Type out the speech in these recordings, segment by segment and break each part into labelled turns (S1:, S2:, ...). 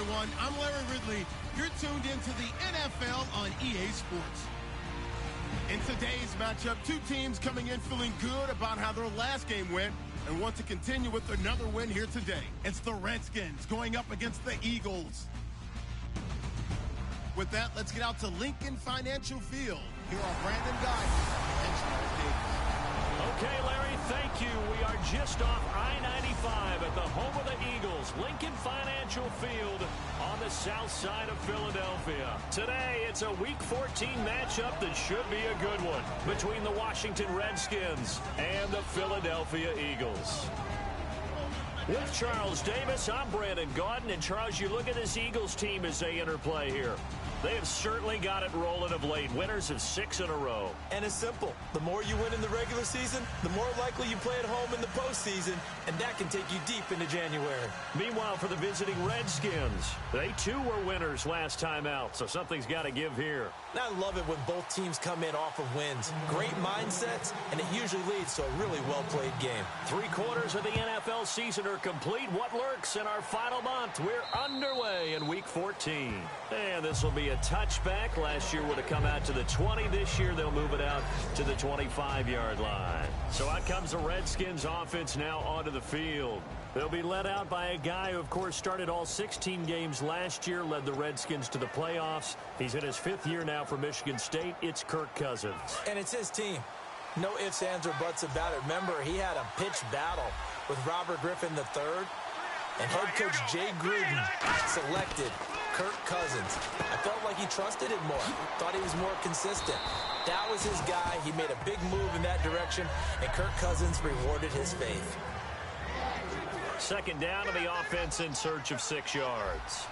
S1: everyone. I'm Larry Ridley. You're tuned into the NFL on EA Sports. In today's matchup, two teams coming in feeling good about how their last game went and want to continue with another win here today. It's the Redskins going up against the Eagles. With that, let's get out to Lincoln Financial Field. Here are Brandon Guy and Charles Davis.
S2: Okay, Larry, thank you. We are just off I-95 at the home of the Eagles, Lincoln Financial Field on the south side of Philadelphia. Today, it's a Week 14 matchup that should be a good one between the Washington Redskins and the Philadelphia Eagles. With Charles Davis, I'm Brandon Gaudin. And, Charles, you look at this Eagles team as they interplay here. They have certainly got it rolling of late. Winners of 6 in a row.
S3: And it's simple. The more you win in the regular season, the more likely you play at home in the postseason, and that can take you deep into January.
S2: Meanwhile, for the visiting Redskins, they too were winners last time out, so something's got to give here.
S3: And I love it when both teams come in off of wins. Great mindsets, and it usually leads to a really well-played game.
S2: 3/4 of the NFL season are complete. What lurks in our final month? We're underway in Week 14. And this will be a touchback. Last year would have come out to the 20. This year they'll move it out to the 25-yard line. So out comes the Redskins offense now onto the field. They'll be led out by a guy who, of course, started all 16 games last year, led the Redskins to the playoffs. He's in his 5th year now for Michigan State. It's Kirk Cousins.
S3: And it's his team. No ifs, ands, or buts about it. Remember, he had a pitched battle with Robert Griffin III, and head coach Jay Gruden selected Kirk Cousins. I felt like he trusted him more. Thought he was more consistent. That was his guy. He made a big move in that direction, and Kirk Cousins rewarded his faith.
S2: Second down to the offense in search of 6 yards.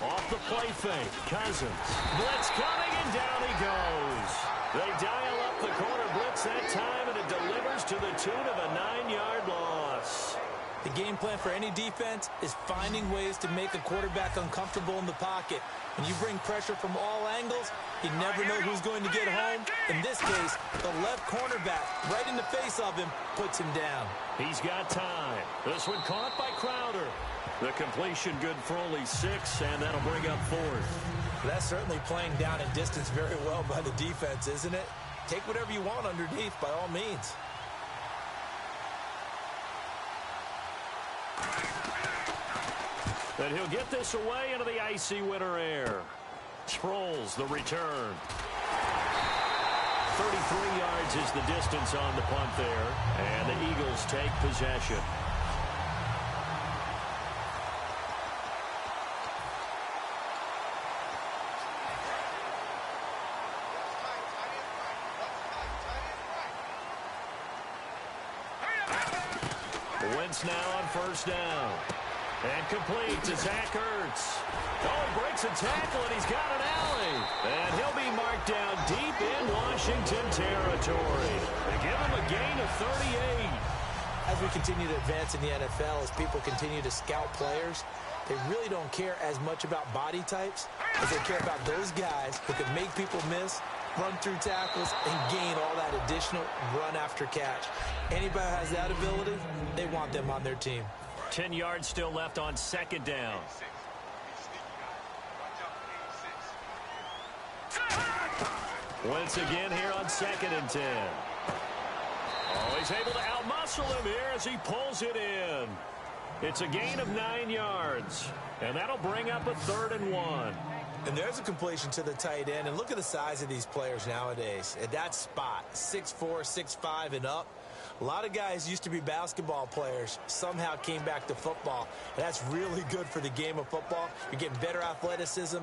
S2: Off the play fake, Cousins. Blitz coming, and down he goes. They dial up the corner blitz that time, and it delivers to the tune of a 9-yard loss.
S3: The game plan for any defense is finding ways to make a quarterback uncomfortable in the pocket. When you bring pressure from all angles, you never know who's going to get home. In this case, the left cornerback, right in the face of him, puts him down.
S2: He's got time. This one caught by Crowder. The completion good for only 6, and that'll bring up 4th.
S3: That's certainly playing down and distance very well by the defense, isn't it? Take whatever you want underneath, by all means.
S2: And he'll get this away into the icy winter air. Sproles, the return. 33 yards is the distance on the punt there, and the Eagles take possession. Wentz now on first down. And complete to Zach Ertz. Oh, he breaks a tackle, and he's got an alley. And he'll be marked down deep in Washington territory. They give him a gain of 38.
S3: As we continue to advance in the NFL, as people continue to scout players, they really don't care as much about body types as they care about those guys who can make people miss, run through tackles, and gain all that additional run after catch. Anybody who has that ability, they want them on their team.
S2: 10 yards still left on second down. Once again here on 2nd and 10. Oh, he's able to outmuscle him here as he pulls it in. It's a gain of 9 yards, and that'll bring up a 3rd and 1.
S3: And there's a completion to the tight end, and look at the size of these players nowadays. At that spot, 6'4", 6'5", and up. A lot of guys used to be basketball players, somehow came back to football. And that's really good for the game of football. You're getting better athleticism,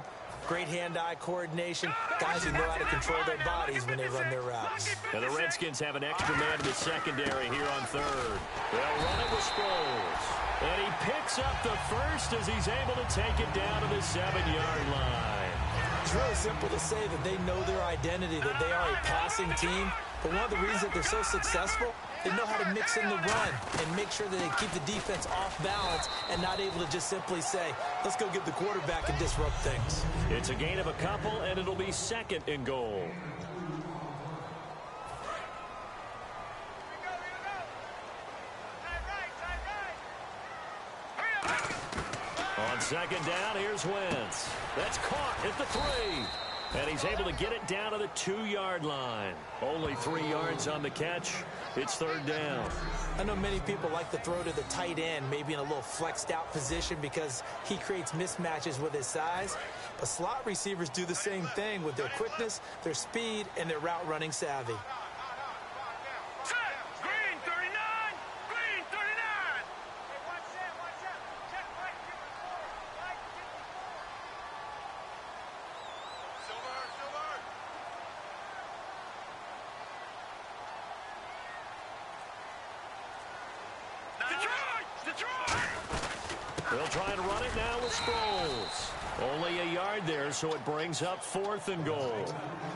S3: great hand-eye coordination, guys who know how to control their bodies when they run their routes.
S2: And the Redskins have an extra man in the secondary here on 3rd. They'll run it with Sproles. And he picks up the first as he's able to take it down to the 7-yard line.
S3: It's really simple to say that they know their identity, that they are a passing team. But one of the reasons that they're so successful They know how to mix in the run and make sure that they keep the defense off balance and not able to just simply say, let's go get the quarterback and disrupt things.
S2: It's a gain of a couple, and it'll be second and goal. On second down, here's Wentz. That's caught at the 3. And he's able to get it down to the 2-yard line. Only 3 yards on the catch. It's third down.
S3: I know many people like to throw to the tight end, maybe in a little flexed out position because he creates mismatches with his size. But slot receivers do the same thing with their quickness, their speed, and their route running savvy.
S2: They'll try and run it now with Sproles. Only a yard there, so it brings up 4th and goal.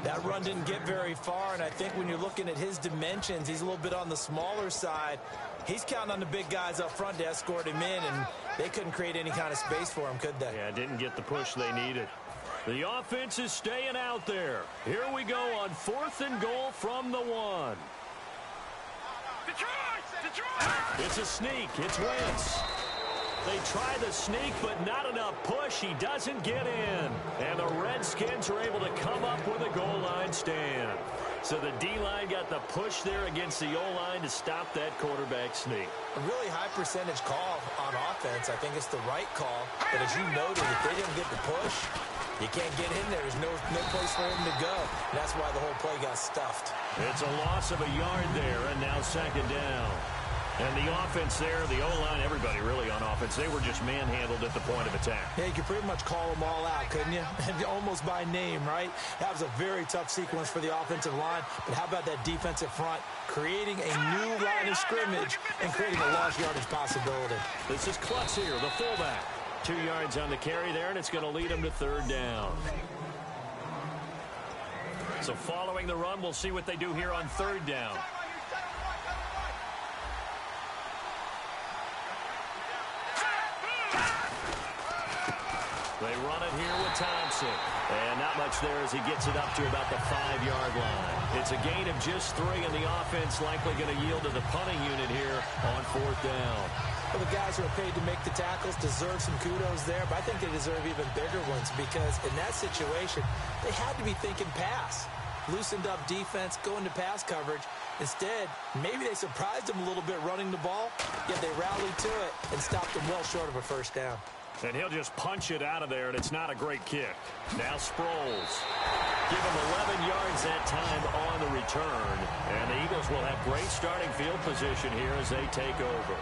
S3: That run didn't get very far, and I think when you're looking at his dimensions, he's a little bit on the smaller side. He's counting on the big guys up front to escort him in, and they couldn't create any kind of space for him, could they?
S2: Yeah, didn't get the push they needed. The offense is staying out there. Here we go on 4th and goal from the 1. Detroit! It's a sneak. It's Wentz. They try the sneak, but not enough push. He doesn't get in. And the Redskins are able to come up with a goal line stand. So the D-line got the push there against the O-line to stop that quarterback sneak.
S3: A really high percentage call on offense. I think it's the right call. But as you noted, if they didn't get the push, you can't get in there. There's no place for him to go. And that's why the whole play got stuffed.
S2: It's a loss of a yard there, and now second down. And the offense there, the O-line, everybody really on offense, they were just manhandled at the point of attack.
S3: Yeah, you could pretty much call them all out, couldn't you? Almost by name, right? That was a very tough sequence for the offensive line. But how about that defensive front creating a new line of scrimmage and creating a large yardage possibility?
S2: This is Klutz here, the fullback. 2 yards on the carry there, and it's going to lead him to third down. So following the run, we'll see what they do here on third down. They run it here with Thompson. And not much there as he gets it up to about the 5-yard line. It's a gain of just 3, and the offense likely going to yield to the punting unit here on 4th down.
S3: Well, the guys who are paid to make the tackles deserve some kudos there, but I think they deserve even bigger ones because in that situation, they had to be thinking pass. Loosened up defense, going to pass coverage. Instead, maybe they surprised them a little bit running the ball, yet they rallied to it and stopped them well short of a first down.
S2: And he'll just punch it out of there, and it's not a great kick. Now Sproles. Give him 11 yards that time on the return. And the Eagles will have great starting field position here as they take over.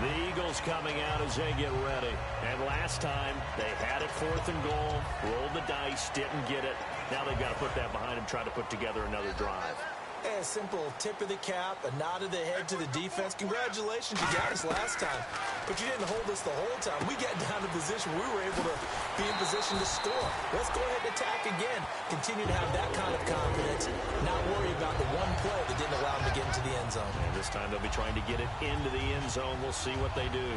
S2: The Eagles coming out as they get ready. And last time, they had it 4th and goal, rolled the dice, didn't get it. Now they've got to put that behind them, try to put together another drive.
S3: A simple tip of the cap, a nod of the head to the defense. Congratulations, you got us last time. But you didn't hold us the whole time. We got down to position. We were able to be in position to score. Let's go ahead and attack again. Continue to have that kind of confidence. Not worry about the one play that didn't allow them to get into the end zone.
S2: And this time they'll be trying to get it into the end zone. We'll see what they do.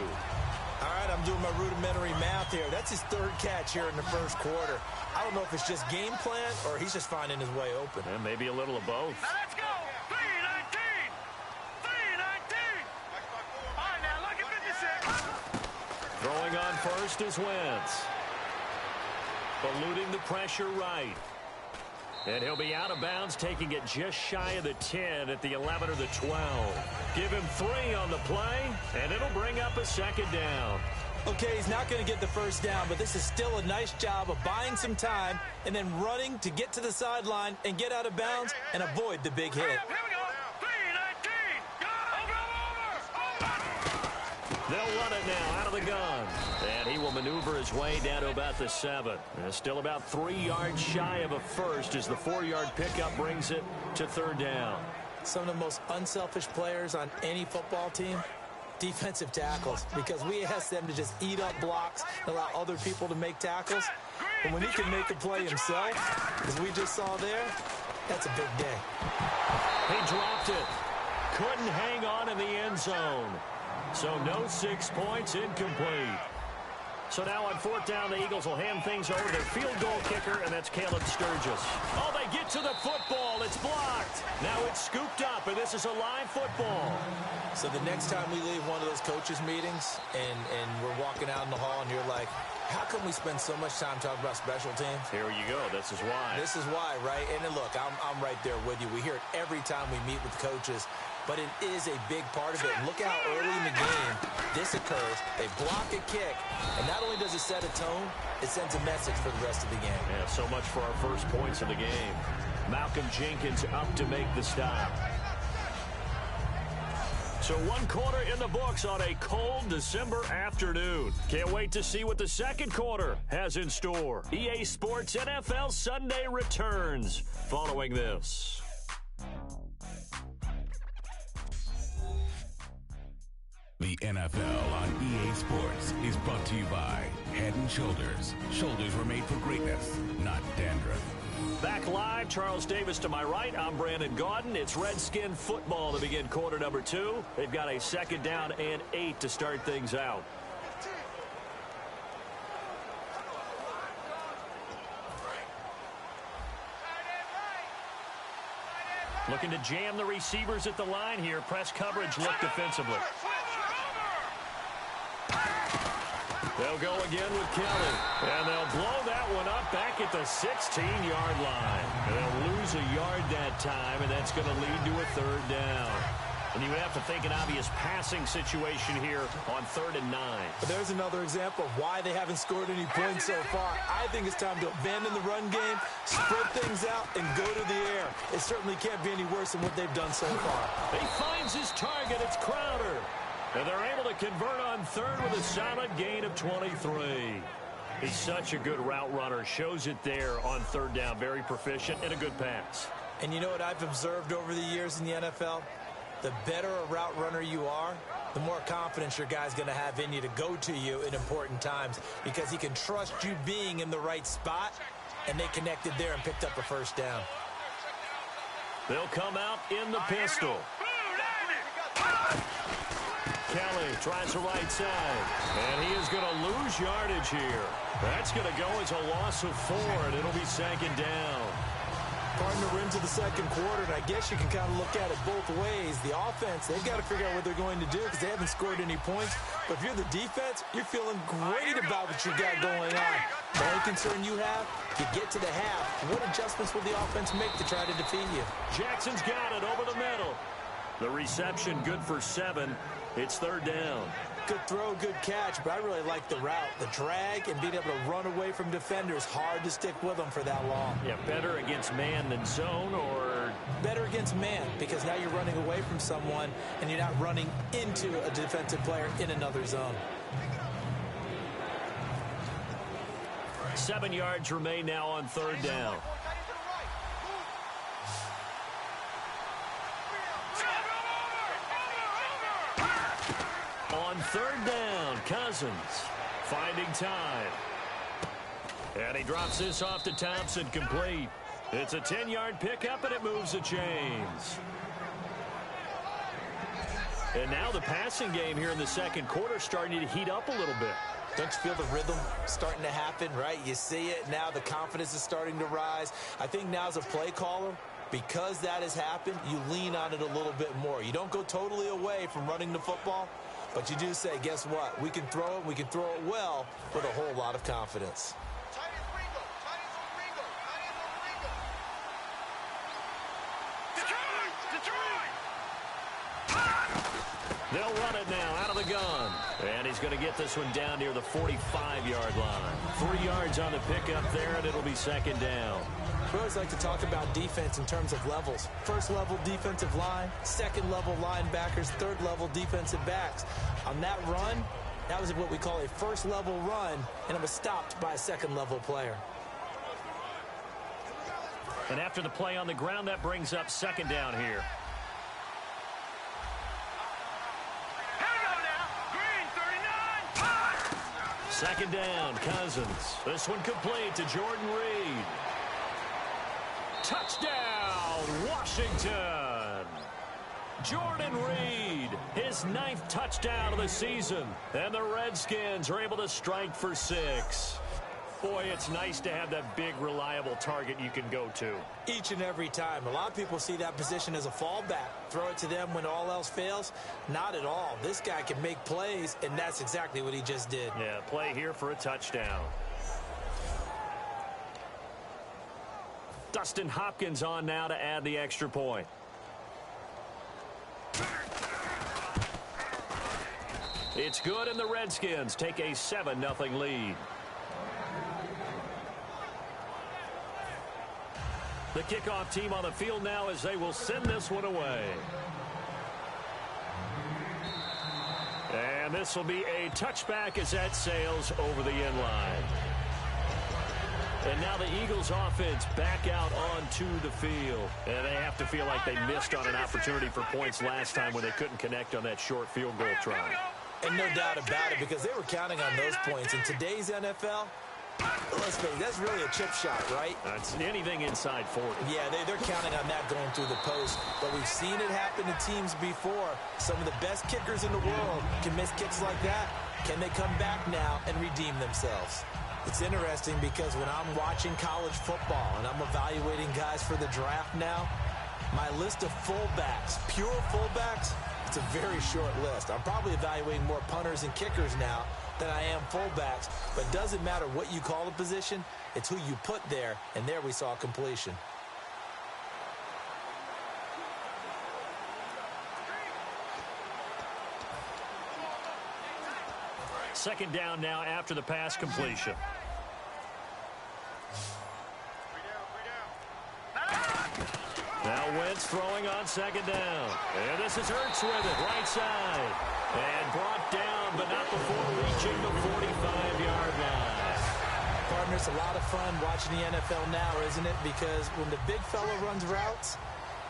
S3: All right, I'm doing my rudimentary math here. That's his 3rd catch here in the first quarter. I don't know if it's just game plan or he's just finding his way open.
S2: And maybe a little of both.
S4: Now let's go. 319. 319. All right, now look at 56.
S2: Throwing on first is Wentz. Eluding the pressure right. And he'll be out of bounds, taking it just shy of the 10 at the 11 or the 12. Give him 3 on the play, and it'll bring up a second down.
S3: Okay, he's not going to get the first down, but this is still a nice job of buying some time and then running to get to the sideline and get out of bounds and avoid the big hit.
S4: Here we go. 319. Over.
S2: They'll run it now out of the gun. And he will maneuver his way down to about the 7. And still about 3 yards shy of a first as the 4-yard pickup brings it to third down.
S3: Some of the most unselfish players on any football team, defensive tackles, because we ask them to just eat up blocks and allow other people to make tackles. And when he can make a play himself, as we just saw there, that's a big day.
S2: He dropped it. Couldn't hang on in the end zone. So no 6 points, incomplete. So now on 4th down, the Eagles will hand things over to their field goal kicker, and that's Caleb Sturgis. Oh, they get to the football. It's blocked. Now it's scooped up, and this is a live football.
S3: So the next time we leave one of those coaches' meetings and we're walking out in the hall and you're like, how come we spend so much time talking about special teams?
S2: Here you go. This is why.
S3: This is why, right? And then look, I'm right there with you. We hear it every time we meet with coaches, but it is a big part of it. And look how early in the game this occurs. They block a kick, and not only does it set a tone, it sends a message for the rest of the game.
S2: Yeah, so much for our first points of the game. Malcolm Jenkins up to make the stop. So 1 quarter in the books on a cold December afternoon. Can't wait to see what the second quarter has in store. EA Sports NFL Sunday returns following this.
S5: The NFL on EA Sports is brought to you by Head & Shoulders. Shoulders were made for greatness, not dandruff.
S2: Back live, Charles Davis to my right. I'm Brandon Gaudin. It's Redskin football to begin quarter number 2. They've got a 2nd down and 8 to start things out. Looking to jam the receivers at the line here. Press coverage look defensively. They'll go again with Kelly. And they'll blow that one up back at the 16-yard line. And they'll lose a yard that time, and that's going to lead to a 3rd down. And you would have to think an obvious passing situation here on 3rd and 9.
S3: But there's another example of why they haven't scored any points so far. I think it's time to abandon the run game, spread things out, and go to the air. It certainly can't be any worse than what they've done so far.
S2: He finds his target. It's Crowder. And they're able to convert on 3rd with a solid gain of 23. He's such a good route runner. Shows it there on 3rd down. Very proficient and a good pass.
S3: And you know what I've observed over the years in the NFL? The better a route runner you are, the more confidence your guy's going to have in you to go to you in important times because he can trust you being in the right spot, and they connected there and picked up a 1st down.
S2: They'll come out in the pistol. Kelly tries the right side, and he is going to lose yardage here. That's going to go as a loss of 4, and it'll be 2nd down.
S3: Partner, we're into the 2nd quarter, and I guess you can kind of look at it both ways. The offense, they've got to figure out what they're going to do because they haven't scored any points. But if you're the defense, you're feeling great about what you got going on. The only concern you have, you get to the half. What adjustments will the offense make to try to defeat you?
S2: Jackson's got it over the middle. The reception good for 7. It's 3rd down.
S3: Good throw, good catch, but I really like the route. The drag and being able to run away from defenders, hard to stick with them for that long.
S2: Yeah, better against man than zone, or?
S3: Better against man, because now you're running away from someone and you're not running into a defensive player in another zone.
S2: 7 yards remain now on 3rd down. On 3rd down, Cousins finding time. And he drops this off to Thompson, complete. It's a 10-yard pickup, and it moves the chains. And now the passing game here in the 2nd quarter starting to heat up a little bit.
S3: Don't you feel the rhythm starting to happen, right? You see it now. The confidence is starting to rise. I think now as a play caller, because that has happened, you lean on it a little bit more. You don't go totally away from running the football, but you do say, guess what? We can throw it. We can throw it well with a whole lot of confidence.
S2: They'll run it now out of the gun. And he's going to get this one down near the 45-yard line. 3 yards on the pickup there, and it'll be 2nd down.
S3: We always like to talk about defense in terms of levels. 1st level defensive line, 2nd level linebackers, 3rd level defensive backs. On that run, that was what we call a 1st level run, and it was stopped by a 2nd level player.
S2: And after the play on the ground, that brings up 2nd down here. Second down, Cousins. This one complete to Jordan Reed. Touchdown, Washington. Jordan Reed, his 9th touchdown of the season. And the Redskins are able to strike for 6. Boy, it's nice to have that big, reliable target you can go to.
S3: Each and every time. A lot of people see that position as a fallback. Throw it to them when all else fails. Not at all. This guy can make plays, and that's exactly what he just did.
S2: Yeah, play here for a touchdown. Dustin Hopkins on now to add the extra point. It's good, and the Redskins take a 7-0 lead. The kickoff team on the field now as they will send this one away. And this will be a touchback as that sails over the end line. And now the Eagles offense back out onto the field. And they have to feel like they missed on an opportunity for points last time when they couldn't connect on that short field goal try.
S3: And no doubt about it, because they were counting on those points. In today's NFL, let's face it, that's really a chip shot, right?
S2: That's anything inside 40.
S3: Yeah, they're counting on that going through the post. But we've seen it happen to teams before. Some of the best kickers in the world can miss kicks like that. Can they come back now and redeem themselves? It's interesting because when I'm watching college football and I'm evaluating guys for the draft now, my list of fullbacks, pure fullbacks, it's a very short list. I'm probably evaluating more punters and kickers now than I am fullbacks, but it doesn't matter what you call a position, it's who you put there, and there we saw completion.
S2: Second down now after the pass completion. Now Wentz throwing on second down. And this is Hurts with it, right side. And brought down, but not before reaching the 45-yard line.
S3: Partner, it's a lot of fun watching the NFL now, isn't it? Because when the big fella runs routes,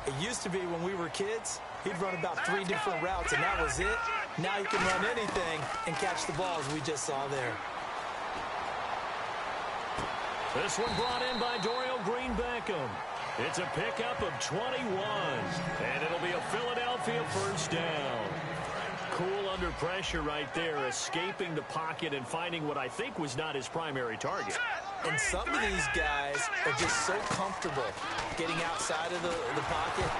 S3: it used to be when we were kids, he'd run about 3 different routes, and that was it. Now he can run anything and catch the ball, as we just saw there.
S2: This one brought in by Dorial Green-Beckham. It's a pickup of 21, and it'll be a Philadelphia first down. Cool under pressure right there, escaping the pocket and finding what I think was not his primary target.
S3: And some of these guys are just so comfortable getting outside of the pocket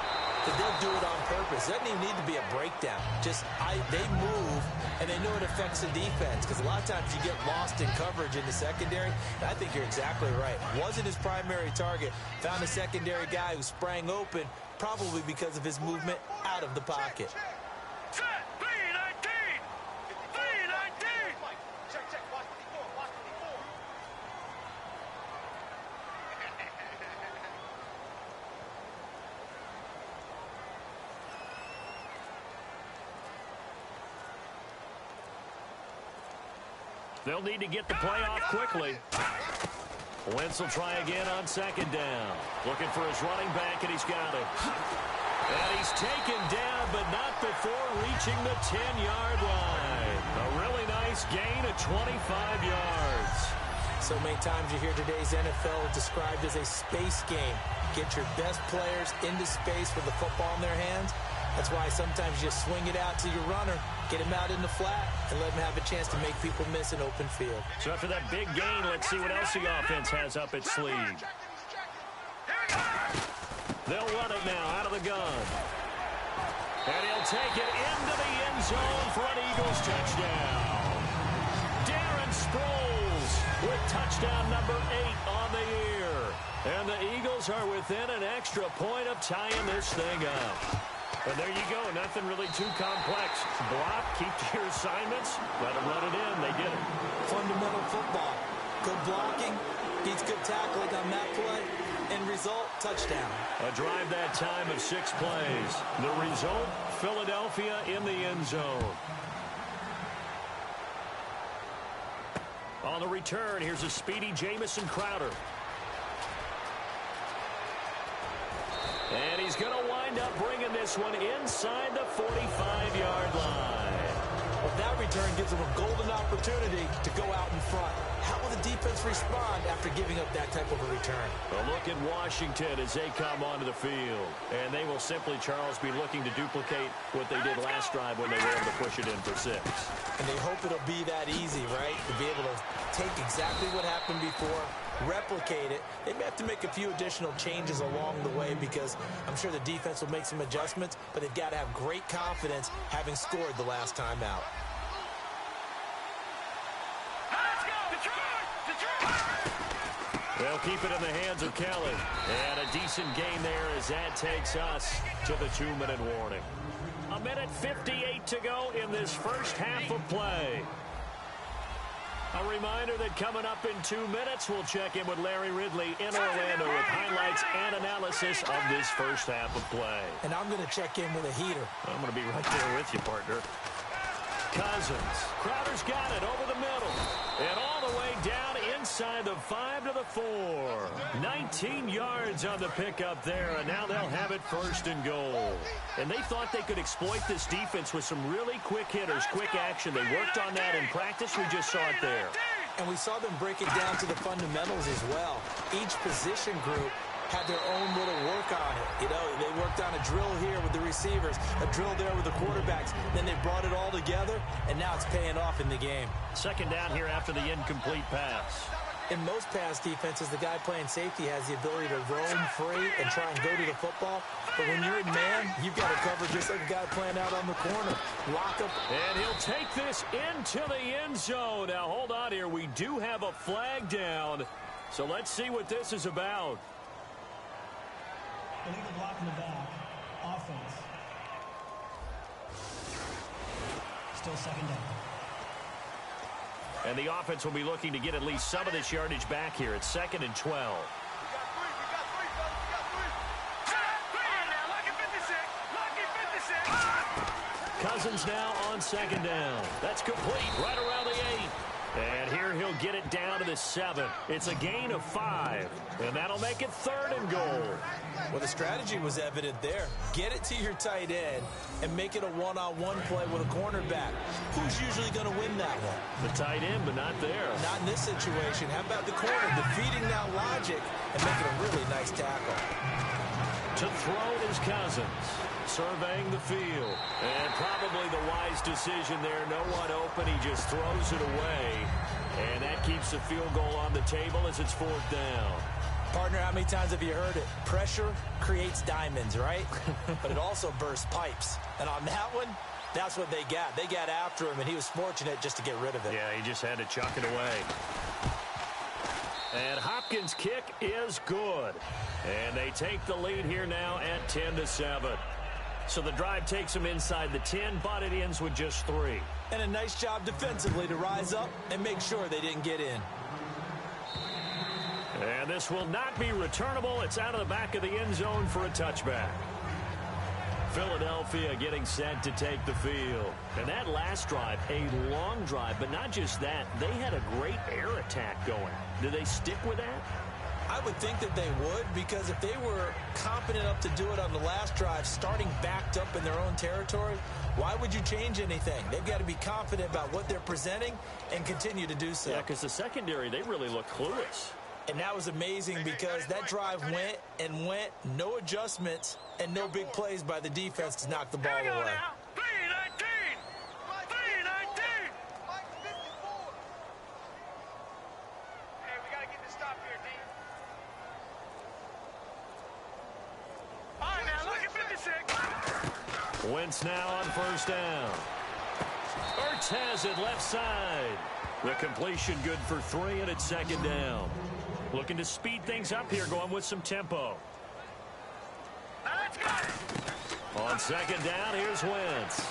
S3: that they'll do it on purpose. It doesn't even need to be a breakdown. Just they move, and they know it affects the defense. Because a lot of times you get lost in coverage in the secondary. And I think you're exactly right. Wasn't his primary target. Found a secondary guy who sprang open, probably because of his movement out of the pocket.
S2: They'll need to get the play off quickly. Wentz will try again on second down. Looking for his running back, and he's got it. And he's taken down, but not before reaching the 10-yard line. A really nice gain of 25 yards.
S3: So many times you hear today's NFL described as a space game. Get your best players into space with the football in their hands. That's why sometimes you swing it out to your runner, get him out in the flat, and let him have a chance to make people miss an open field.
S2: So after that big gain, let's see what else the offense has up its sleeve. They'll run it now out of the gun. And he'll take it into the end zone for an Eagles touchdown. Darren Sproles with touchdown number 8 on the year. And the Eagles are within an extra point of tying this thing up. And there you go, nothing really too complex. Block, keep to your assignments, let them run it in. They did it.
S3: Fundamental football. Good blocking, beats good tackling on that play. End result, touchdown.
S2: A drive that time of 6 plays. The result, Philadelphia in the end zone. On the return, here's a speedy Jamison Crowder. And he's going to wind up bringing this one inside the 45-yard line.
S3: That return gives them a golden opportunity to go out in front. How will the defense respond after giving up that type of a return?
S2: A look at Washington as they come onto the field. And they will simply, Charles, be looking to duplicate what they did last drive when they were able to push it in for 6.
S3: And they hope it'll be that easy, right? To be able to take exactly what happened before, replicate it. They may have to make a few additional changes along the way because I'm sure the defense will make some adjustments, but they've got to have great confidence having scored the last time out.
S2: They'll keep it in the hands of Kelly. And a decent gain there as that takes us to the 2-minute warning. 1:58 to go in this first half of play. A reminder that coming up in 2 minutes, we'll check in with Larry Ridley in Orlando with highlights and analysis of this first half of play.
S3: And I'm going to check in with a heater.
S2: I'm going to be right there with you, partner. Cousins. Crowder's got it over the middle. And all the way down inside the 5 to the 4. 19 yards on the pickup there, and now they'll have it 1st and goal. And they thought they could exploit this defense with some really quick hitters, quick action. They worked on that in practice. We just saw it there.
S3: And we saw them break it down to the fundamentals as well. Each position group had their own little work on it. You know, they worked on a drill here with the receivers, a drill there with the quarterbacks. Then they brought it all together, and now it's paying off in the game.
S2: 2nd down here after the incomplete pass.
S3: In most pass defenses, the guy playing safety has the ability to roam free and try and go to the football. But when you're in man, you've got to cover just like a guy playing out on the corner. Lock up.
S2: And he'll take this into the end zone. Now, hold on here. We do have a flag down. So let's see what this is about.
S6: Illegal block in the back. Offense. Still 2nd down.
S2: And the offense will be looking to get at least some of this yardage back here. It's 2nd and 12. Cousins now on 2nd down. That's complete right around the 8. And here he'll get it down to the 7. It's a gain of 5. And that'll make it 3rd and goal.
S3: Well, the strategy was evident there. Get it to your tight end and make it a one-on-one play with a cornerback. Who's usually going to win that one?
S2: The tight end, but not there.
S3: Not in this situation. How about the corner defeating that logic and making a really nice tackle?
S2: To throw is Cousins. Surveying the field. And probably the wise decision there. No one open. He just throws it away. And that keeps the field goal on the table as it's 4th down.
S3: Partner, how many times have you heard it? Pressure creates diamonds, right? But it also bursts pipes. And on that one, that's what they got. They got after him, and he was fortunate just to get rid of it.
S2: Yeah, he just had to chuck it away. And Hopkins' kick is good. And they take the lead here now at 10-7. So the drive takes them inside the 10, but it ends with just 3.
S3: And a nice job defensively to rise up and make sure they didn't get in.
S2: And this will not be returnable. It's out of the back of the end zone for a touchback. Philadelphia getting set to take the field. And that last drive, a long drive, but not just that. They had a great air attack going. Do they stick with that?
S3: I would think that they would, because if they were competent enough to do it on the last drive, starting backed up in their own territory, why would you change anything? They've got to be confident about what they're presenting and continue to do so.
S2: Yeah, because the secondary, they really look clueless.
S3: And that was amazing because that drive went and went, no adjustments, and no big plays by the defense to knock the ball away.
S2: Wentz now on 1st down. Ertz has it left side. The completion good for 3, and it's 2nd down. Looking to speed things up here, going with some tempo. On 2nd down, here's Wentz.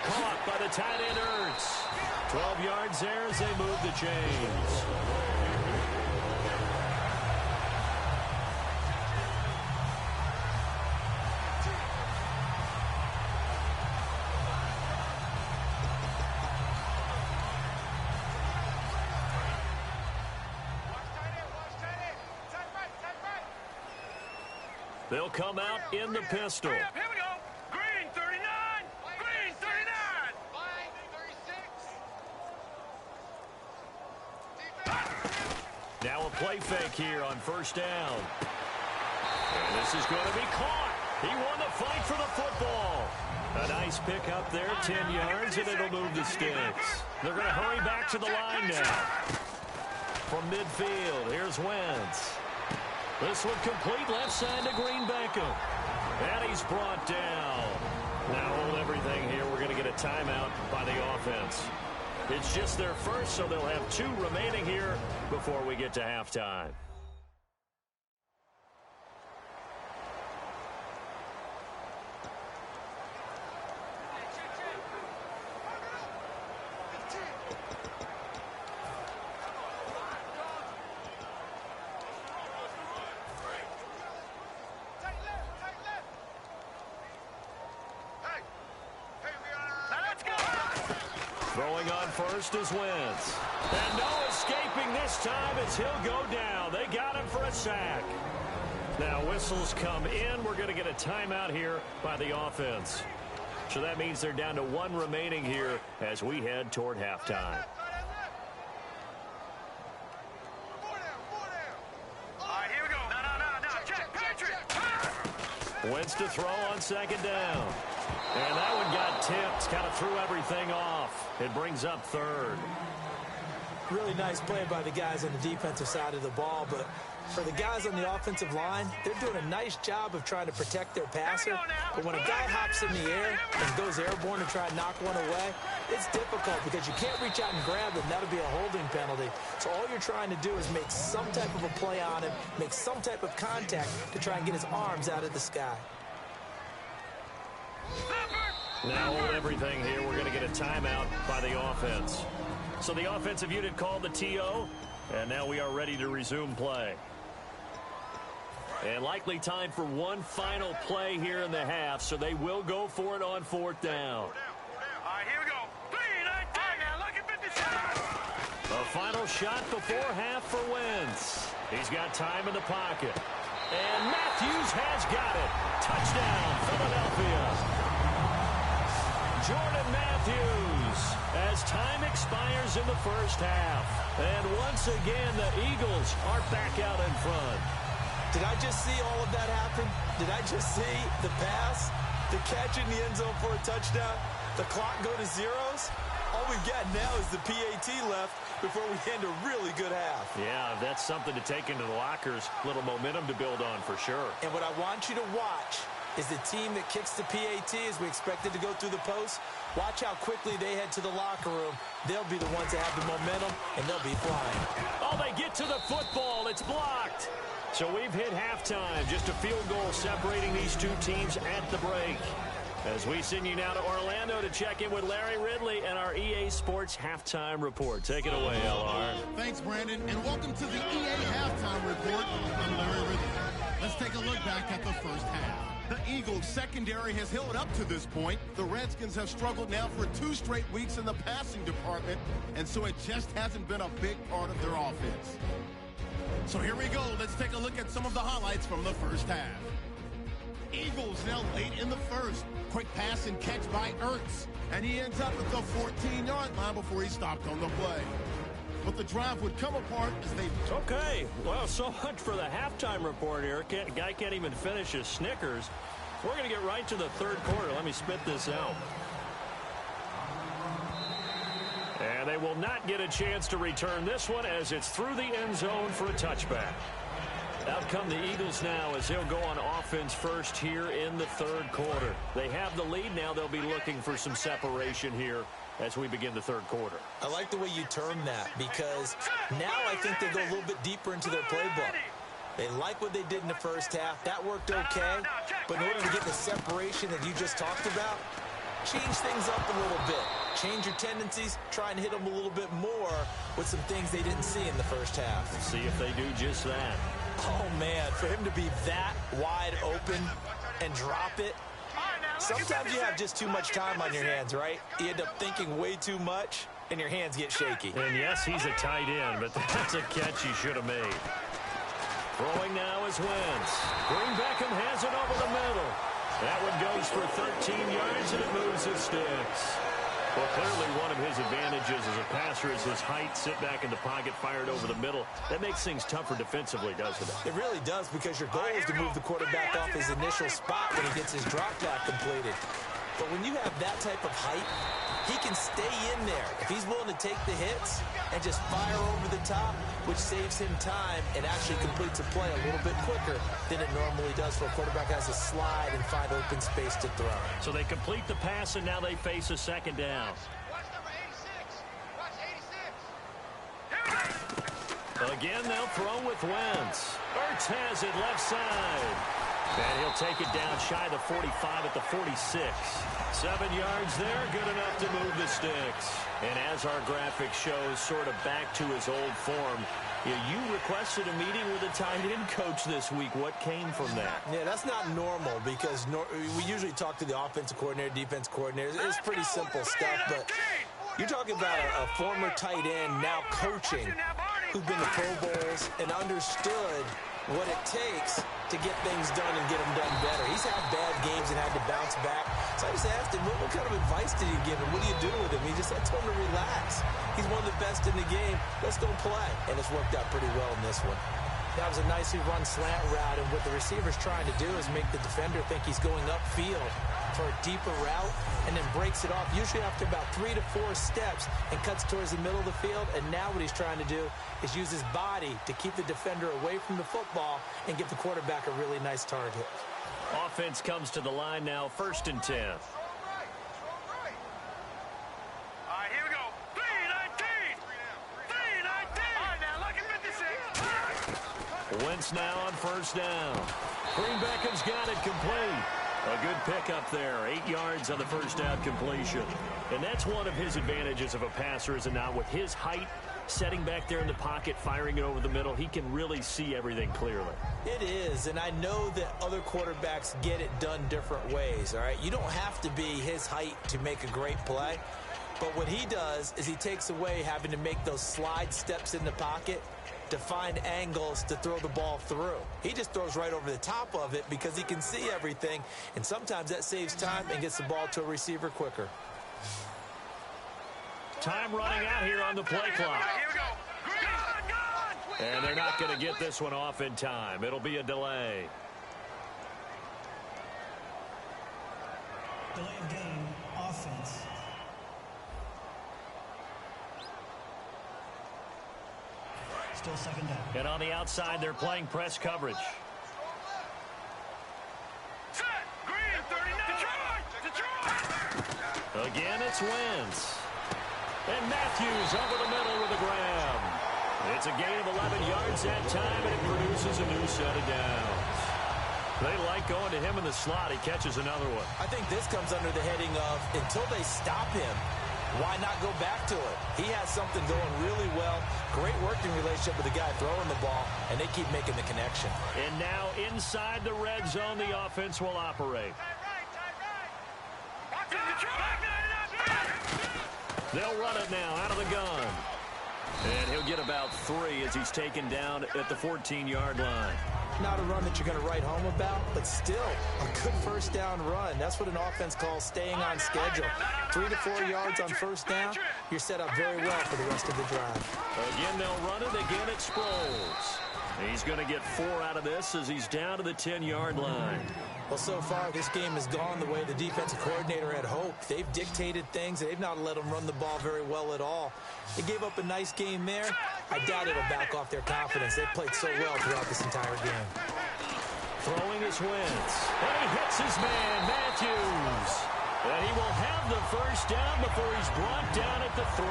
S2: Caught by the tight end Ertz. 12 yards there as they move the chains. They'll come out in the pistol.
S4: Here we go. Green 39. Green 39.
S2: little play fake here on first down. And this is going to be caught. He won the fight for the football. A nice pick up there, 10 yards, and it'll move the sticks. They're going to hurry back to the line now. From midfield, here's Wentz. This one complete left side to Green Beckham. And he's brought down. Now hold everything here. We're going to get a timeout by the offense. It's just their first, so they'll have 2 remaining here before we get to halftime. Throwing on first is Wentz. And no escaping this time as he'll go down. They got him for a sack. Now whistles come in. We're going to get a timeout here by the offense. So that means they're down to 1 remaining here as we head toward halftime. Wentz to throw on second down. And that one got tipped, kind of threw everything off. It brings up third.
S3: Really nice play by the guys on the defensive side of the ball, but for the guys on the offensive line, they're doing a nice job of trying to protect their passer. But when a guy hops in the air and goes airborne to try and knock one away, it's difficult because you can't reach out and grab him. That'll be a holding penalty. So all you're trying to do is make some type of a play on him, make some type of contact to try and get his arms out of the sky.
S2: Now hold everything here. We're going to get a timeout by the offense. So the offensive unit called the TO, and now we are ready to resume play. And likely time for one final play here in the half, so they will go for it on 4th down.
S4: All right, here we go. 3-19. Now look at 56.
S2: A final shot before half for Wentz. He's got time in the pocket. And Matthews has got it. Touchdown, Philadelphia. Jordan Matthews as time expires in the first half. And once again, the Eagles are back out in front.
S3: Did I just see all of that happen? Did I just see the pass, the catch in the end zone for a touchdown, the clock go to zeros? All we've got now is the PAT left before we end a really good half.
S2: Yeah, that's something to take into the lockers. Little momentum to build on for sure.
S3: And what I want you to watch is the team that kicks the PAT as we expected to go through the post. Watch how quickly they head to the locker room. They'll be the ones that have the momentum, and they'll be flying.
S2: Oh, they get to the football. It's blocked. So we've hit halftime. Just a field goal separating these 2 teams at the break. As we send you now to Orlando to check in with Larry Ridley and our EA Sports Halftime Report. Take it away, LR.
S1: Thanks, Brandon, and welcome to the EA Halftime Report. I'm Larry Ridley. Let's take a look back at the first half. The Eagles' secondary has held up to this point. The Redskins have struggled now for 2 straight weeks in the passing department, and so it just hasn't been a big part of their offense. So here we go. Let's take a look at some of the highlights from the first half. Eagles now late in the first. Quick pass and catch by Ertz, and he ends up at the 14-yard line before he stopped on the play. But the drive would come apart as they...
S2: Okay, well, so much for the halftime report here. Guy can't even finish his Snickers. We're going to get right to the third quarter. Let me spit this out. And they will not get a chance to return this one as it's through the end zone for a touchback. Out come the Eagles now as they'll go on offense first here in the third quarter. They have the lead now. They'll be looking for some separation here as we begin the third quarter.
S3: I like the way you term that because now I think they go a little bit deeper into their playbook. They like what they did in the first half. That worked okay. But in order to get the separation that you just talked about, change things up a little bit. Change your tendencies. Try and hit them a little bit more with some things they didn't see in the first half.
S2: See if they do just that.
S3: Oh, man, for him to be that wide open and drop it. Sometimes you have just too much time on your hands, right? You end up thinking way too much, and your hands get shaky.
S2: And, yes, he's a tight end, but that's a catch he should have made. Throwing now is Wentz. Green Beckham has it over the middle. That one goes for 13 yards, and it moves the sticks. Well, clearly one of his advantages as a passer is his height. Sit back in the pocket, fired over the middle. That makes things tougher defensively, doesn't it?
S3: It really does, because your goal is to move the quarterback off his initial spot when he gets his drop back completed. But when you have that type of height, he can stay in there if he's willing to take the hits and just fire over the top, which saves him time and actually completes a play a little bit quicker than it normally does for a quarterback has to slide and find open space to throw.
S2: So they complete the pass, and now they face a second down.
S4: Watch number 86. Watch 86.
S2: Again, they'll throw with Wentz. Ertz has it left side. And he'll take it down shy of the 45 at the 46. 7 yards there, good enough to move the sticks. And as our graphic shows, sort of back to his old form, you requested a meeting with a tight end coach this week. What came from that?
S3: Yeah, that's not normal, because we usually talk to the offensive coordinator, defense coordinators. It's pretty simple stuff, but you're talking about a former tight end now coaching who's been to Pro Bowls and understood what it takes to get things done and get them done better. He's had bad games and had to bounce back. So I just asked him, what kind of advice did you give him? What do you do with him? He just said, I told him to relax. He's one of the best in the game. Let's go play. And it's worked out pretty well in this one. That was a nicely run slant route, and what the receiver's trying to do is make the defender think he's going upfield for a deeper route, and then breaks it off, usually after about 3 to 4 steps, and cuts towards the middle of the field. And now what he's trying to do is use his body to keep the defender away from the football and give the quarterback a really nice target.
S2: Offense comes to the line now, 1st and 10.
S4: All right, here we go. 3-19. 3-19. All right, now, look at 56.
S2: Wentz now on 1st down. Green Beckham's got it complete. A good pickup there. 8 yards on the 1st down completion. And that's one of his advantages of a passer, is it not? With his height, setting back there in the pocket, firing it over the middle, he can really see everything clearly.
S3: It is, and I know that other quarterbacks get it done different ways, all right? You don't have to be his height to make a great play. But what he does is he takes away having to make those slide steps in the pocket to find angles to throw the ball through. He just throws right over the top of it because he can see everything, and sometimes that saves time and gets the ball to a receiver quicker.
S2: Time running out here on the play clock.
S4: Here we go.
S2: And they're not going to get this one off in time. It'll be a delay.
S6: Delay of game, offense. Still second down.
S2: And on the outside, they're playing press coverage.
S4: Set. Green, 39. Detroit.
S2: Again, it's Wentz. And Matthews over the middle with a grab. It's a gain of 11 yards that time, and it produces a new set of downs. They like going to him in the slot. He catches another one.
S3: I think this comes under the heading of, until they stop him, why not go back to it? He has something going really well. Great working relationship with the guy throwing the ball, and they keep making the connection.
S2: And now inside the red zone, the offense will operate. They'll run it now out of the gun. And he'll get about 3 as he's taken down at the 14-yard line.
S3: Not a run that you're going to write home about, but still a good 1st down run. That's what an offense calls staying on schedule. 3 to 4 yards on 1st down, you're set up very well for the rest of the drive.
S2: Again, they'll run it. Again, it Sproles. He's going to get 4 out of this as he's down to the 10-yard line.
S3: Well, so far, this game has gone the way the defensive coordinator had hoped. They've dictated things. They've not let them run the ball very well at all. They gave up a nice game there. I doubt it'll back off their confidence. They've played so well throughout this entire game.
S2: Throwing his Wentz. And he hits his man, Matthews. And he will have the 1st down before he's brought down at the 3.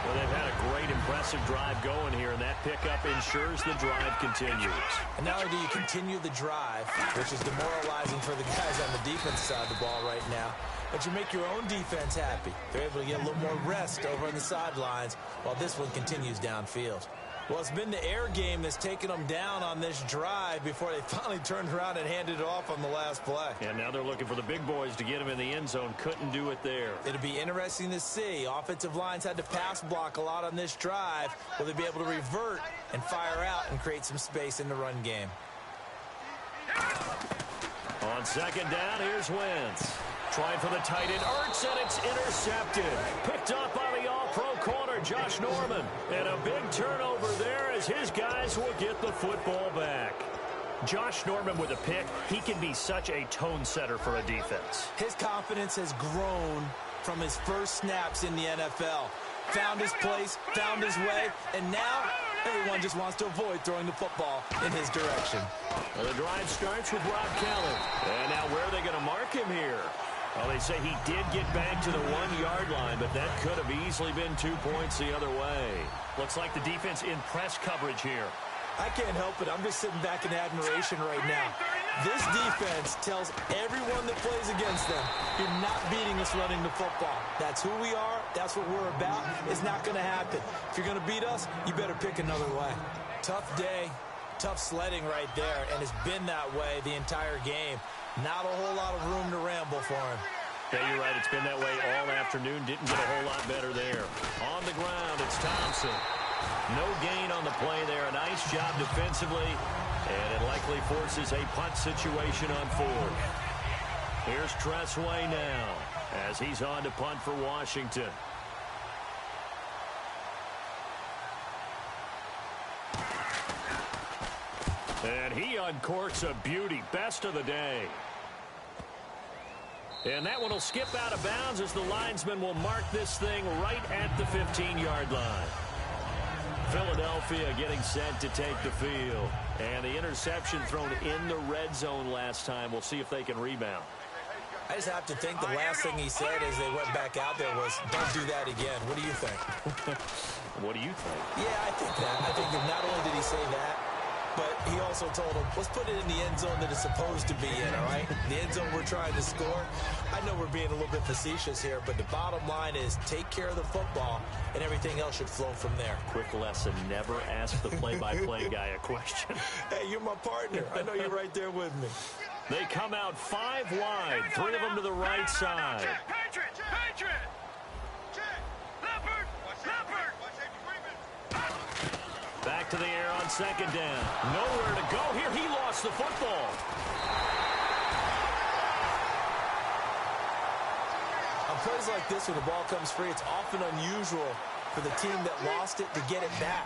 S2: Well, they've had a great, impressive drive going here, and that pickup ensures the drive continues.
S3: And not only do you continue the drive, which is demoralizing for the guys on the defense side of the ball right now, but you make your own defense happy. They're able to get a little more rest over on the sidelines while this one continues downfield. Well, it's been the air game that's taken them down on this drive before they finally turned around and handed it off on the last play.
S2: And now they're looking for the big boys to get him in the end zone. Couldn't do it there.
S3: It'll be interesting to see. Offensive lines had to pass block a lot on this drive. Will they be able to revert and fire out and create some space in the run game?
S2: On 2nd down, here's Wentz. Trying for the tight end, Ertz, and it's intercepted. Picked up by the all-pro corner, Josh Norman. And a big turnover there as his guys will get the football back. Josh Norman with a pick, he can be such a tone setter for a defense.
S3: His confidence has grown from his first snaps in the NFL. Found his place, found his way, and now everyone just wants to avoid throwing the football in his direction.
S2: Well, the drive starts with Rob Kelly. And now where are they going to mark him here? Well, they say he did get back to the 1-yard line, but that could have easily been 2 points the other way. Looks like the defense in press coverage here.
S3: I can't help it. I'm just sitting back in admiration right now. This defense tells everyone that plays against them, you're not beating us running the football. That's who we are. That's what we're about. It's not going to happen. If you're going to beat us, you better pick another way. Tough day, tough sledding right there, and it's been that way the entire game. Not a whole lot of room to ramble for him.
S2: Yeah, you're right. It's been that way all afternoon. Didn't get a whole lot better there. On the ground, it's Thompson. No gain on the play there. A nice job defensively. And it likely forces a punt situation on 4th. Here's Tressway now as he's on to punt for Washington. And he uncorks a beauty. Best of the day. And that one will skip out of bounds as the linesman will mark this thing right at the 15-yard line. Philadelphia getting set to take the field. And the interception thrown in the red zone last time. We'll see if they can rebound.
S3: I just have to think the last thing he said as they went back out there was, don't do that again. What do you think?
S2: What do you think?
S3: Yeah, I think that. I think that not only did he say that, but he also told him, let's put it in the end zone that it's supposed to be in, all right? The end zone we're trying to score. I know we're being a little bit facetious here, but the bottom line is take care of the football, and everything else should flow from there.
S2: Quick lesson, never ask the play-by-play guy a question.
S3: Hey, you're my partner. I know you're right there with me.
S2: They come out 5 wide, 3 of them to the right side.
S4: Patriot! Patriot! Leopard! Leopard!
S2: Back to the air on 2nd down. Nowhere to go here. He lost the football.
S3: On plays like this, when the ball comes free, it's often unusual for the team that lost it to get it back.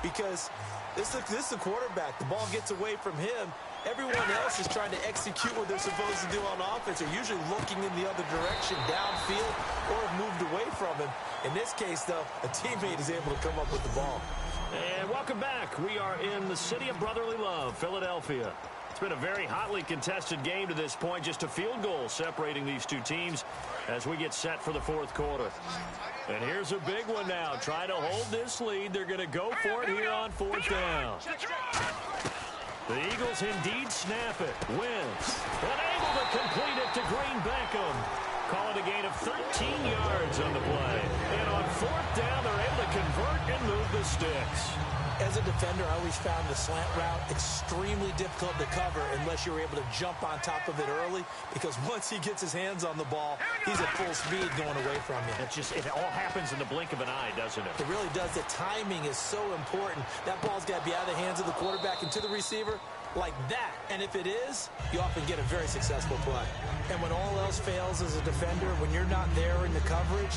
S3: Because this is the quarterback. The ball gets away from him. Everyone else is trying to execute what they're supposed to do on offense. They're usually looking in the other direction, downfield, or have moved away from him. In this case, though, a teammate is able to come up with the ball.
S2: And welcome back. We are in the city of brotherly love, Philadelphia. It's been a very hotly contested game to this point. Just a field goal separating these two teams as we get set for the 4th quarter. And here's a big one now. Trying to hold this lead. They're going to go for it here on 4th down. The Eagles indeed snap it. Wins. Unable to complete it to Green Beckham. Call it a gain of 13 yards on the play. And on 4th down, they're able to convert and move the sticks.
S3: As a defender, I always found the slant route extremely difficult to cover unless you're able to jump on top of it early, because once he gets his hands on the ball, he's at full speed going away from you.
S2: It all happens in the blink of an eye, doesn't it?
S3: It really does. The timing is so important. That ball's got to be out of the hands of the quarterback and to the receiver like that. And if it is, you often get a very successful play. And when all else fails as a defender, when you're not there in the coverage,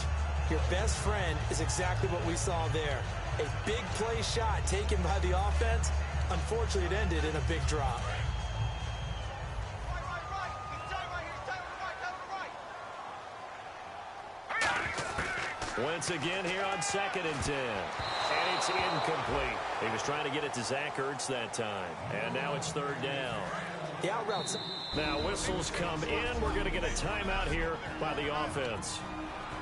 S3: your best friend is exactly what we saw there. A big play shot taken by the offense. Unfortunately, it ended in a big drop.
S2: Once again here on 2nd and 10. And it's incomplete. He was trying to get it to Zach Ertz that time. And now it's 3rd down.
S3: The out routes.
S2: Now whistles come in. We're going to get a timeout here by the offense.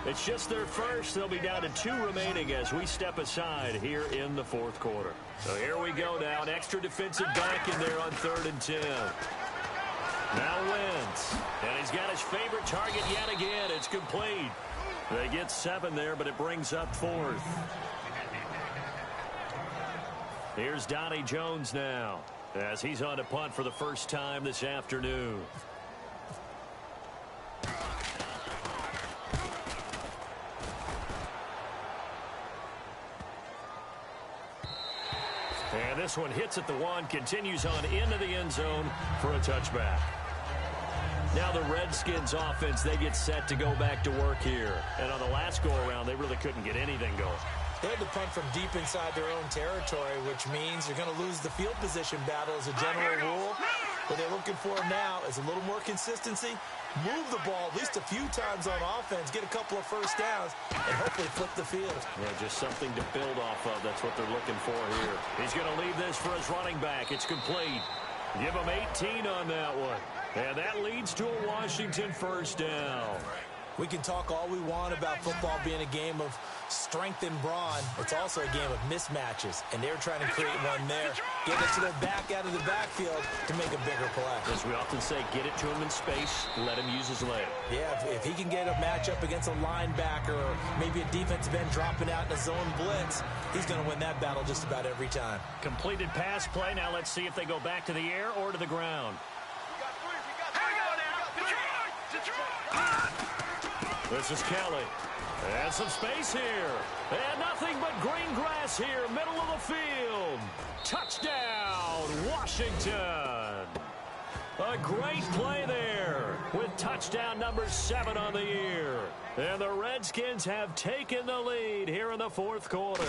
S2: It's just their first. They'll be down to 2 remaining as we step aside here in the 4th quarter. So here we go now. An extra defensive back in there on 3rd and 10. Now Wentz. And he's got his favorite target yet again. It's complete. They get 7 there, but it brings up 4th. Here's Donnie Jones now as he's on to punt for the first time this afternoon. And this one hits at the 1, continues on into the end zone for a touchback. Now the Redskins offense, they get set to go back to work here. And on the last go-around, they really couldn't get anything going.
S3: They had to punt from deep inside their own territory, which means you're going to lose the field position battle as a general rule. What they're looking for now is a little more consistency, move the ball at least a few times on offense, get a couple of first downs, and hopefully flip the field.
S2: Yeah, just something to build off of. That's what they're looking for here. He's going to leave this for his running back. It's complete. Give him 18 on that one. And that leads to a Washington first down.
S3: We can talk all we want about football being a game of strength and brawn. It's also a game of mismatches, and they're trying to create one there. Get it to their back out of the backfield to make a bigger play.
S2: As we often say, get it to him in space, let him use his leg.
S3: Yeah, if he can get a matchup against a linebacker or maybe a defensive end dropping out in a zone blitz, he's going to win that battle just about every time.
S2: Completed pass play. Now let's see if they go back to the air or to the ground. This is Kelly. And some space here. And nothing but green grass here, middle of the field. Touchdown, Washington. A great play there with touchdown number 7 on the year. And the Redskins have taken the lead here in the fourth quarter.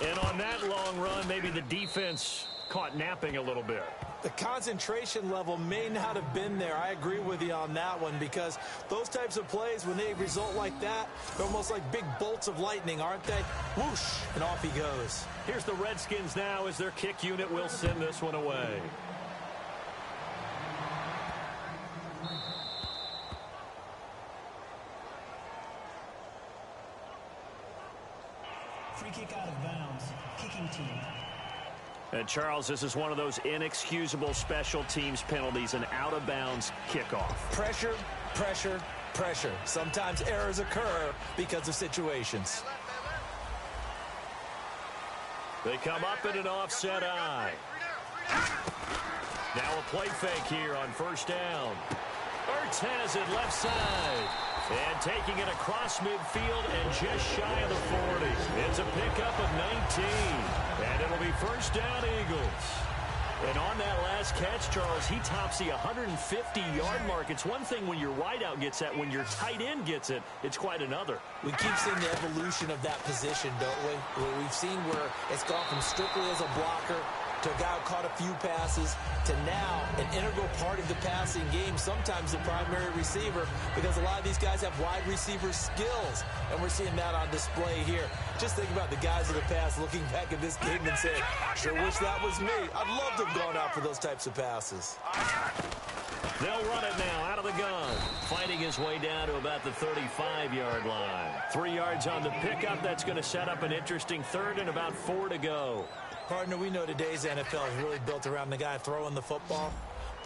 S2: And on that long run, maybe the defense caught napping a little bit.
S3: The concentration level may not have been there. I agree with you on that one, because those types of plays, when they result like that, they're almost like big bolts of lightning, aren't they? Whoosh, and off he goes.
S2: Here's the Redskins now as their kick unit will send this one away.
S6: Free kick out of bounds. Kicking team.
S2: And Charles, this is one of those inexcusable special teams penalties, an out-of-bounds kickoff.
S3: Pressure, pressure, pressure. Sometimes errors occur because of situations.
S2: They come up in an offset eye. Now a play fake here on first down. Ertz has it left side. And taking it across midfield and just shy of the 40. It's a pickup of 19. And it'll be first down, Eagles. And on that last catch, Charles, he tops the 150-yard mark. It's one thing when your wideout gets that. When your tight end gets it, it's quite another.
S3: We keep seeing the evolution of that position, don't we? Where we've seen where it's gone from strictly as a blocker to a guy who caught a few passes, to now an integral part of the passing game, sometimes the primary receiver, because a lot of these guys have wide receiver skills, and we're seeing that on display here. Just think about the guys of the past looking back at this game and saying, sure wish that was me. I'd love to have gone out for those types of passes.
S2: They'll run it now out of the gun, fighting his way down to about the 35-yard line. 3 yards on the pickup. That's going to set up an interesting third and about 4 to go.
S3: Partner, we know today's NFL is really built around the guy throwing the football.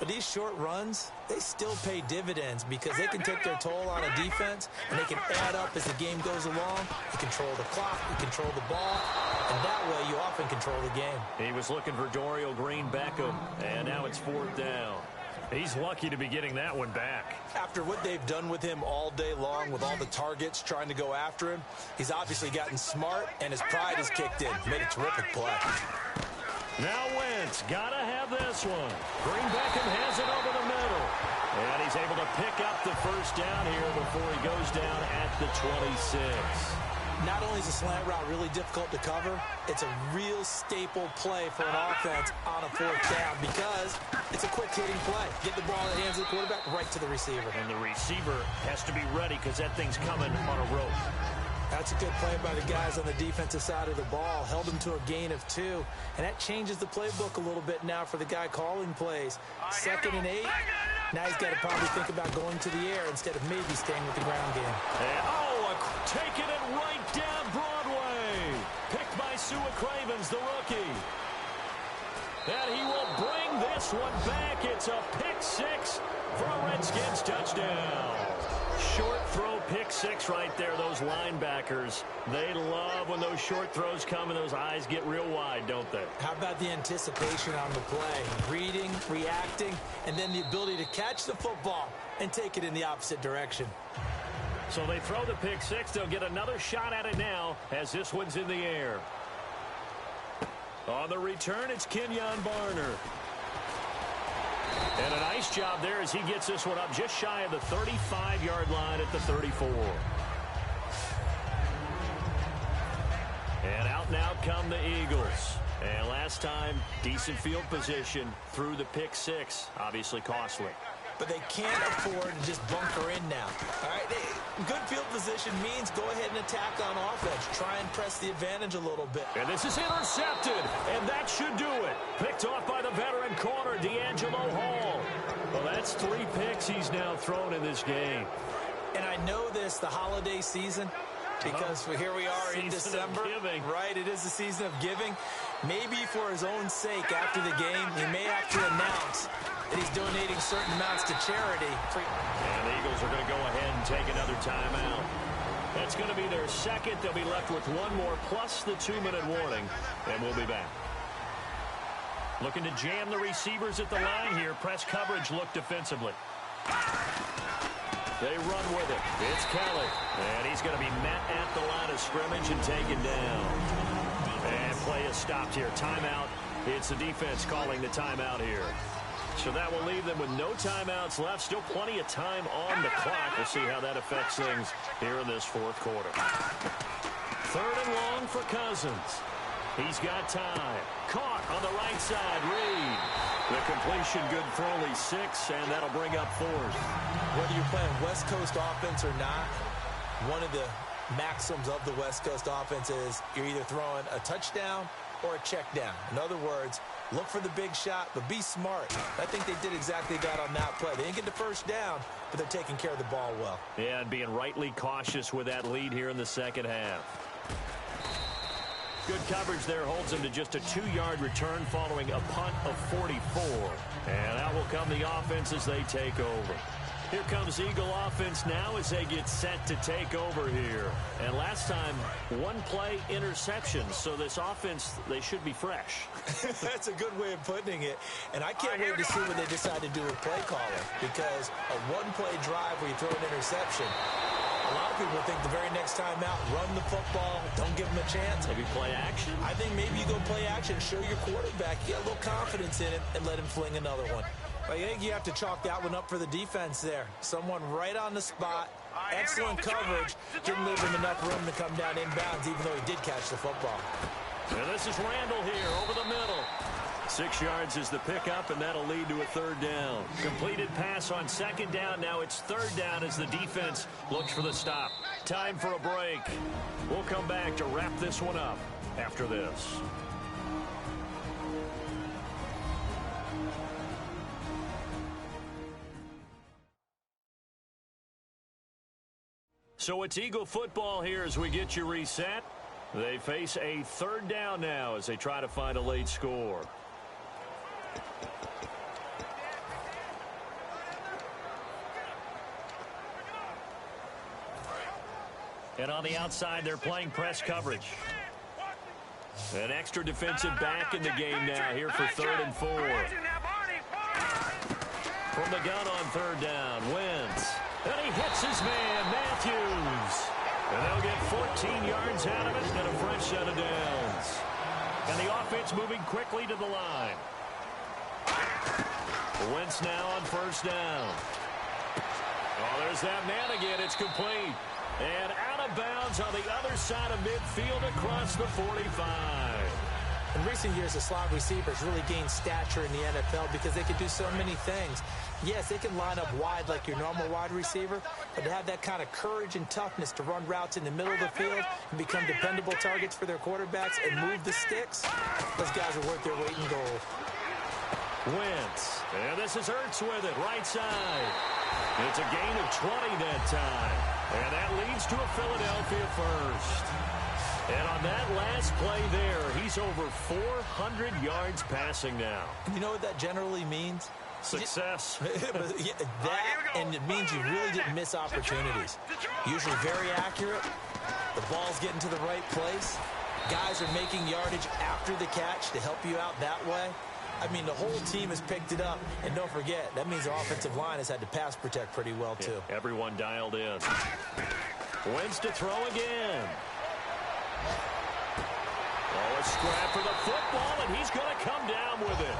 S3: But these short runs, they still pay dividends because they can take their toll on a defense, and they can add up as the game goes along. You control the clock, you control the ball, and that way you often control the game.
S2: He was looking for Dorial Green-Beckham, and now it's 4th down. He's lucky to be getting that one back.
S3: After what they've done with him all day long, with all the targets trying to go after him, he's obviously gotten smart, and his pride has kicked in. Made a terrific play.
S2: Now Wentz, gotta have this one. Green-Beckham has it over the middle. And he's able to pick up the first down here before he goes down at the 26.
S3: Not only is a slant route really difficult to cover, it's a real staple play for an offense on a 4th down because it's a quick-hitting play. Get the ball in the hands of the quarterback right to the receiver.
S2: And the receiver has to be ready because that thing's coming on a rope.
S3: That's a good play by the guys on the defensive side of the ball. Held him to a gain of 2. And that changes the playbook a little bit now for the guy calling plays. 2nd and 8. Now he's got to probably think about going to the air instead of maybe staying with the ground game.
S2: And, taking it right down Broadway. Picked by Sua Cravens, the rookie. And he will bring this one back. It's a pick 6 for a Redskins touchdown. Short throw pick 6 right there. Those linebackers, they love when those short throws come and those eyes get real wide, don't they?
S3: How about the anticipation on the play? Reading, reacting, and then the ability to catch the football and take it in the opposite direction.
S2: So they throw the pick 6. They'll get another shot at it now as this one's in the air. On the return, it's Kenyon Barner. And a nice job there as he gets this one up just shy of the 35-yard line at the 34. And out now come the Eagles. And last time, decent field position through the pick six. Obviously costly.
S3: But they can't afford to just bunker in now. All right, good field position means go ahead and attack on offense. Try and press the advantage a little bit.
S2: And this is intercepted, and that should do it. Picked off by the veteran corner, D'Angelo Hall. Well, that's 3 picks he's now thrown in this game.
S3: And I know this, the holiday season, because here we are in December. Right, it is the season of giving. Maybe for his own sake after the game, he may have to announce that he's donating certain amounts to charity.
S2: And the Eagles are going to go ahead and take another timeout. That's going to be their second. They'll be left with one more plus the 2-minute warning, and we'll be back. Looking to jam the receivers at the line here. Press coverage look defensively. They run with it. It's Kelly. And he's going to be met at the line of scrimmage and taken down. And play is stopped here. Timeout. It's the defense calling the timeout here. So that will leave them with no timeouts left. Still plenty of time on the clock. We'll see how that affects things here in this fourth quarter. 3rd and long for Cousins. He's got time. Caught on the right side. Reed. The completion good for only 6, and that'll bring up 4th.
S3: Whether you're playing West Coast offense or not, one of the maxims of the West Coast offense is you're either throwing a touchdown or a check down. In other words, look for the big shot, but be smart. I think they did exactly that on that play. They didn't get the first down, but they're taking care of the ball well.
S2: Yeah, and being rightly cautious with that lead here in the second half. Good coverage there holds him to just a 2-yard return following a punt of 44. And out will come the offense as they take over. Here comes Eagle offense now as they get set to take over here. And last time, 1-play interception. So this offense, they should be fresh.
S3: That's a good way of putting it. And I can't wait to see what they decide to do with play calling. Because a 1-play drive where you throw an interception, a lot of people think the very next time out, run the football, don't give them a chance.
S2: Maybe play action?
S3: I think maybe you go play action, show your quarterback, get a little confidence in him, and let him fling another one. I think you have to chalk that one up for the defense there. Someone right on the spot, excellent coverage, didn't leave him enough room to come down inbounds, even though he did catch the football.
S2: And this is Randall here over the middle. 6 yards is the pickup, and that'll lead to a 3rd down. Completed pass on 2nd down. Now it's 3rd down as the defense looks for the stop. Time for a break. We'll come back to wrap this one up after this. So it's Eagle football here as we get you reset. They face a 3rd down now as they try to find a late score. And on the outside, they're playing press coverage. An extra defensive back in the game now here for 3rd and 4. From the gun on 3rd down, Wentz. And he hits his man, Matthews. And they'll get 14 yards out of it and a fresh set of downs. And the offense moving quickly to the line. Wentz now on 1st down. Oh, there's that man again. It's complete. And out of bounds on the other side of midfield across the 45.
S3: In recent years, the slot receivers really gained stature in the NFL because they can do so many things. Yes, they can line up wide like your normal wide receiver, but to have that kind of courage and toughness to run routes in the middle of the field and become dependable targets for their quarterbacks and move the sticks, those guys are worth their weight in gold.
S2: Wentz. And this is Ertz with it, right side. It's a gain of 20 that time. And that leads to a Philadelphia first. And on that last play there, he's over 400 yards passing now.
S3: You know what that generally means?
S2: Success.
S3: And it means you really didn't miss opportunities. Usually very accurate. The ball's getting to the right place. Guys are making yardage after the catch to help you out that way. I mean, the whole team has picked it up. And don't forget, that means the offensive line has had to pass protect pretty well, too.
S2: Yeah, everyone dialed in. Wentz to throw again. Oh, a scrap for the football, and he's going to come down with it.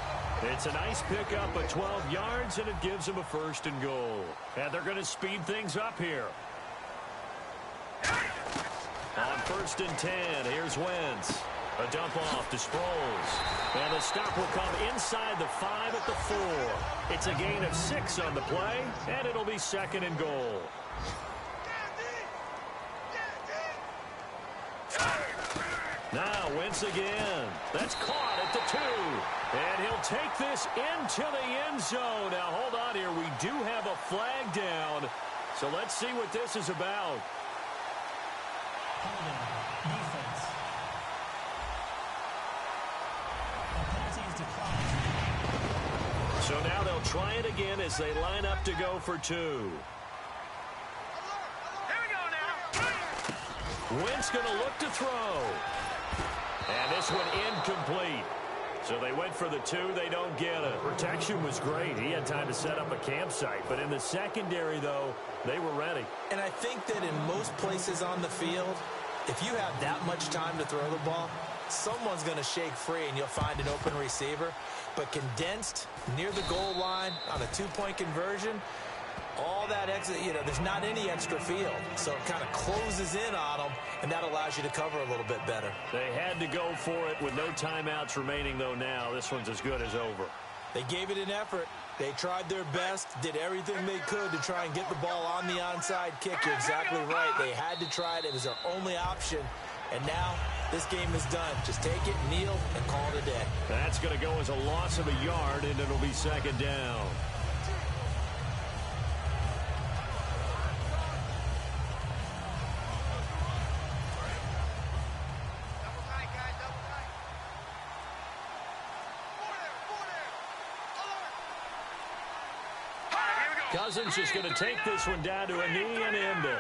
S2: It's a nice pickup of 12 yards, and it gives them a 1st and goal. And they're going to speed things up here. On 1st and 10, here's Wentz. A dump off to Sproles. And the stop will come inside the 5 at the 4. It's a gain of 6 on the play, and it'll be 2nd and goal. Now Wentz again. That's caught at the 2. And he'll take this into the end zone. Now hold on here. We do have a flag down. So let's see what this is about.
S6: Defense. The penalty is declined.
S2: So now they'll try it again as they line up to go for 2.
S4: Here we go now.
S2: Wentz going to look to throw. And this one incomplete. So they went for the 2. They don't get it. Protection was great. He had time to set up a campsite. But in the secondary, though, they were ready.
S3: And I think that in most places on the field, if you have that much time to throw the ball, someone's going to shake free and you'll find an open receiver. But condensed near the goal line on a 2-point conversion, all that extra, there's not any extra field. So it kind of closes in on them, and that allows you to cover a little bit better.
S2: They had to go for it with no timeouts remaining, though, now. This one's as good as over.
S3: They gave it an effort. They tried their best, did everything they could to try and get the ball on the onside kick. You're exactly right. They had to try it. It was their only option. And now this game is done. Just take it, kneel, and call it a day.
S2: That's going to go as a loss of a yard, and it'll be 2nd down. Cousins is going to take this one down to a knee and end it.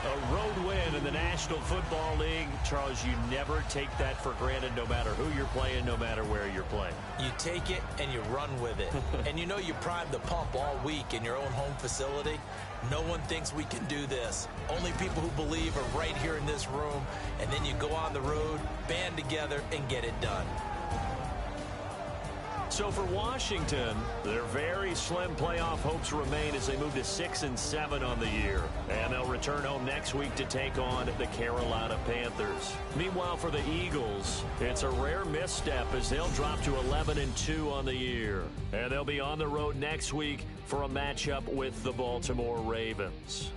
S2: A road win in the National Football League. Charles, you never take that for granted no matter who you're playing, no matter where you're playing.
S3: You take it and you run with it. And you primed the pump all week in your own home facility. No one thinks we can do this. Only people who believe are right here in this room. And then you go on the road, band together, and get it done.
S2: So for Washington, their very slim playoff hopes remain as they move to 6-7 on the year. And they'll return home next week to take on the Carolina Panthers. Meanwhile, for the Eagles, it's a rare misstep as they'll drop to 11-2 on the year. And they'll be on the road next week for a matchup with the Baltimore Ravens.